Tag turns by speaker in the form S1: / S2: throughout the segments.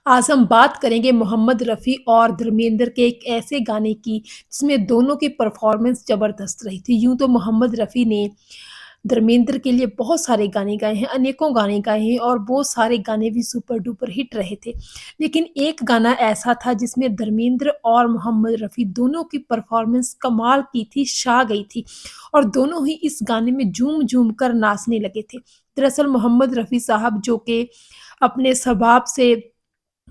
S1: आज हम बात करेंगे मोहम्मद रफ़ी और धर्मेंद्र के एक ऐसे गाने की जिसमें दोनों की परफ़ॉर्मेंस ज़बरदस्त रही थी। यूँ तो मोहम्मद रफ़ी ने धर्मेंद्र के लिए बहुत सारे गाने गाए हैं, अनेकों गाने गाए हैं और वो सारे गाने भी सुपर डुपर हिट रहे थे। लेकिन एक गाना ऐसा था जिसमें धर्मेंद्र और मोहम्मद रफ़ी दोनों की परफ़ॉर्मेंस कमाल की थी, छा गई थी और दोनों ही इस गाने में झूम-झूम कर नाचने लगे थे। दरअसल मोहम्मद रफ़ी साहब जो कि अपने स्वभाव से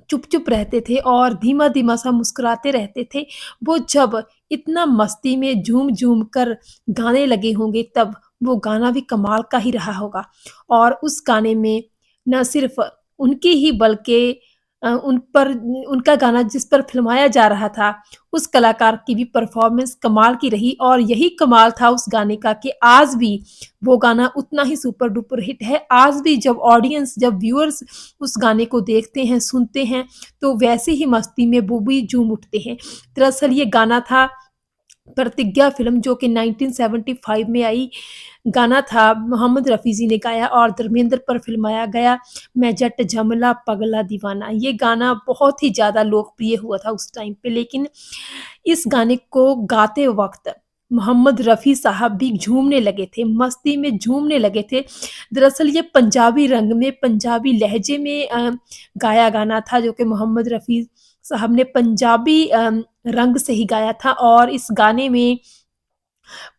S1: चुप-चुप रहते थे और धीमा-धीमा सा मुस्कुराते रहते थे। वो जब इतना मस्ती में झूम-झूम कर गाने लगे होंगे तब वो गाना भी कमाल का ही रहा होगा। और उस गाने में ना सिर्फ़ उनकी ही बल्कि उन पर उनका गाना जिस पर फ़िल्माया जा रहा था, उस कलाकार की भी परफ़ॉर्मेंस कमाल की रही और यही कमाल था उस गाने का कि आज भी वो गाना उतना ही सुपर डुपर हिट है। आज भी जब व्यूअर्स उस गाने को देखते हैं, सुनते हैं, तो वैसे ही मस्ती में वो भी झूम उठते हैं। दरअसल ये गाना था प्रतिज्ञा फ़िल्म जो कि 1975 में आई गाना था, मोहम्मद रफ़ी जी ने गाया और धर्मेंद्र पर फ़िल्माया गया मैं जट झमला पगला दीवाना। ये गाना बहुत ही ज़्यादा लोकप्रिय हुआ था उस टाइम पे लेकिन इस गाने को गाते वक़्त मोहम्मद रफ़ी साहब भी झूमने लगे थे, मस्ती में झूमने लगे थे। दरअसल ये पंजाबी रंग में, पंजाबी लहजे में गाया गाना था जो कि मोहम्मद रफ़ी साहब ने पंजाबी रंग से ही गाया था और इस गाने में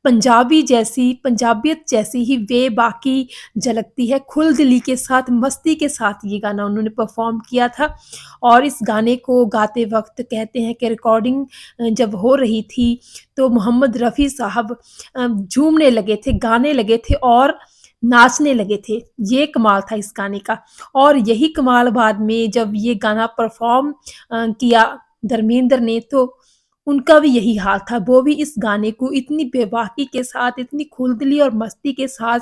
S1: पंजाबियत जैसी ही बेबाकी झलकती है, खुलदिली के साथ, मस्ती के साथ ये गाना उन्होंने परफ़ॉर्म किया था और इस गाने को गाते वक़्त कहते हैं कि रिकॉर्डिंग जब हो रही थी, तो मोहम्मद रफ़ी साहब झूमने लगे थे, गाने लगे थे और नाचने लगे थे। ये कमाल था इस गाने का और यही कमाल बाद में जब ये गाना परफ़ॉर्म किया धर्मेंद्र ने तो उनका भी यही हाल था, वो भी इस गाने को इतनी बेबाकी के साथ, इतनी खुलदिली और मस्ती के साथ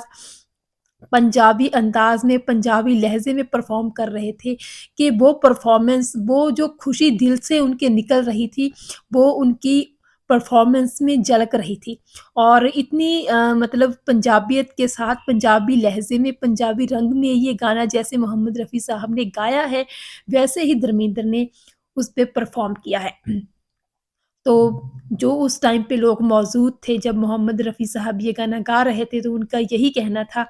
S1: पंजाबी अंदाज़ में, पंजाबी लहज़े में परफ़ॉर्म कर रहे थे कि वो परफ़ॉर्मेंस, वो जो खुशी दिल से उनके निकल रही थी, वो उनकी परफ़ॉर्मेंस में झलक रही थी और इतनी मतलब पंजाबियत के साथ, पंजाबी लहज़े में, पंजाबी रंग में ये गाना जैसे मोहम्मद रफ़ी साहब ने गाया है, वैसे ही धर्मेंद्र ने उस पे परफ़ॉर्म किया है। तो जो उस टाइम पे लोग मौजूद थे जब मोहम्मद रफ़ी साहब ये गाना गा रहे थे तो उनका यही कहना था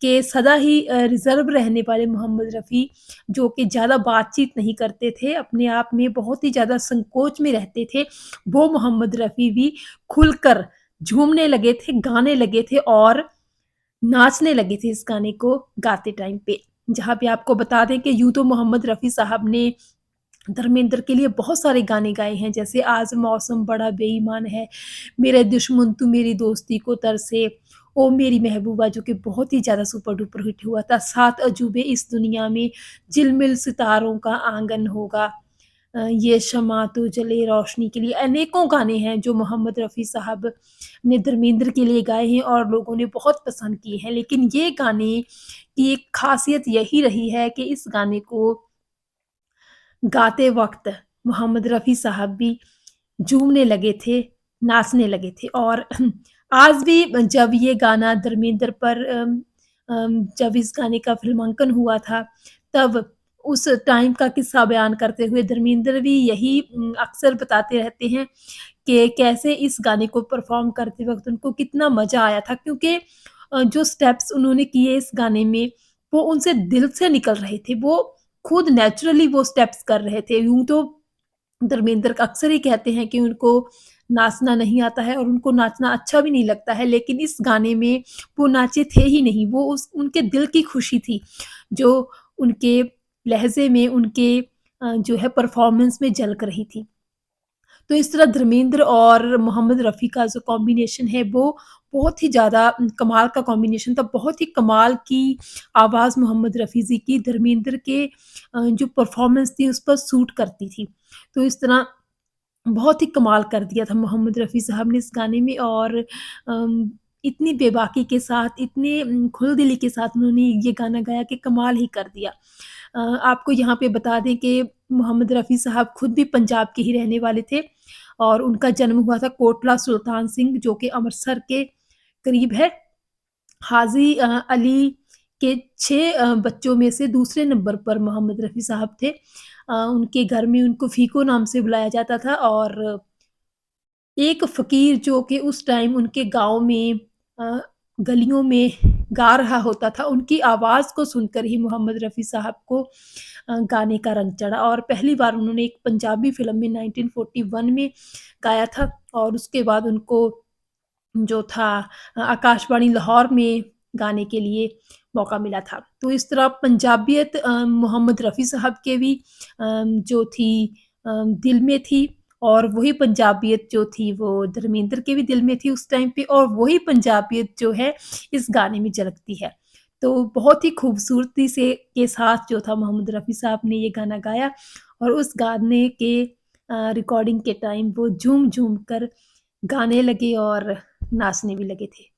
S1: कि सदा ही रिज़र्व रहने वाले मोहम्मद रफ़ी जो कि ज़्यादा बातचीत नहीं करते थे, अपने आप में बहुत ही ज़्यादा संकोच में रहते थे, वो मोहम्मद रफ़ी भी खुलकर झूमने लगे थे, गाने लगे थे और नाचने लगे थे इस गाने को गाते टाइम पे। जहाँ पे आपको बता दें कि यूँ तो मोहम्मद रफ़ी साहब ने धर्मेंद्र के लिए बहुत सारे गाने गाए हैं जैसे आज मौसम बड़ा बेईमान है, मेरे दुश्मन तू मेरी दोस्ती को तरसे, ओ मेरी महबूबा जो कि बहुत ही ज़्यादा सुपर डुपर हिट हुआ था, 7 अजूबे इस दुनिया में, झिलमिल सितारों का आंगन होगा, ये शम्मा तो जले रोशनी के लिए, अनेकों गाने हैं जो मोहम्मद रफ़ी साहब ने धर्मेंद्र के लिए गाए हैं और लोगों ने बहुत पसंद किए हैं। लेकिन ये गाने की एक ख़ासियत यही रही है कि इस गाने को गाते वक़्त मोहम्मद रफ़ी साहब भी झूमने लगे थे, नाचने लगे थे और आज भी जब ये गाना धर्मेंद्र पर जब इस गाने का फ़िल्मांकन हुआ था, तब उस टाइम का किस्सा बयान करते हुए धर्मेंद्र भी यही अक्सर बताते रहते हैं कि कैसे इस गाने को परफ़ॉर्म करते वक़्त उनको कितना मज़ा आया था क्योंकि जो स्टेप्स उन्होंने किए इस गाने में, वो उनसे दिल से निकल रहे थे। वो खुद नेचुरली वो स्टेप्स कर रहे थे। यूँ तो धर्मेंद्र अक्सर ही कहते हैं कि उनको नाचना नहीं आता है और उनको नाचना अच्छा भी नहीं लगता है, लेकिन इस गाने में वो नाचे थे ही नहीं, वो उस उनके दिल की खुशी थी, जो उनके लहज़े में, उनके जो है परफ़ॉर्मेंस में झलक रही थी। तो इस तरह धर्मेंद्र और मोहम्मद रफ़ी का जो कॉम्बिनेशन है वो बहुत ही ज़्यादा कमाल का कॉम्बिनेशन था। बहुत ही कमाल की आवाज़ मोहम्मद रफ़ी जी की धर्मेंद्र के जो परफ़ॉर्मेंस थी उस पर सूट करती थी। तो इस तरह बहुत ही कमाल कर दिया था मोहम्मद रफ़ी साहब ने इस गाने में और इतनी बेबाकी के साथ, इतने खुलदिली के साथ उन्होंने ये गाना गाया कि कमाल ही कर दिया। आपको यहाँ पे बता दें कि मोहम्मद रफ़ी साहब खुद भी पंजाब के ही रहने वाले थे और उनका जन्म हुआ था कोटला सुल्तान सिंह जो कि अमृतसर के करीब है। हाज़ी अली के 6 बच्चों में से दूसरे नंबर पर मोहम्मद रफ़ी साहब थे। उनके घर में उनको फीको नाम से बुलाया जाता था और एक फ़कीर जो कि उस टाइम उनके गाँव में अ, गलियों में गा रहा होता था, उनकी आवाज़ को सुनकर ही मोहम्मद रफ़ी साहब को गाने का रंग चढ़ा और पहली बार उन्होंने एक पंजाबी फ़िल्म में 1941 में गाया था और उसके बाद उनको जो था आकाशवाणी लाहौर में गाने के लिए मौका मिला था। तो इस तरह पंजाबियत मोहम्मद रफ़ी साहब के भी जो थी दिल में थी और वही पंजाबियत जो थी वो धर्मेंद्र के भी दिल में थी उस टाइम पे और वही पंजाबियत जो है इस गाने में झलकती है। तो बहुत ही खूबसूरती से के साथ जो था मोहम्मद रफ़ी साहब ने ये गाना गाया और उस गाने के रिकॉर्डिंग के टाइम वो झूम-झूम कर गाने लगे और नाचने भी लगे थे।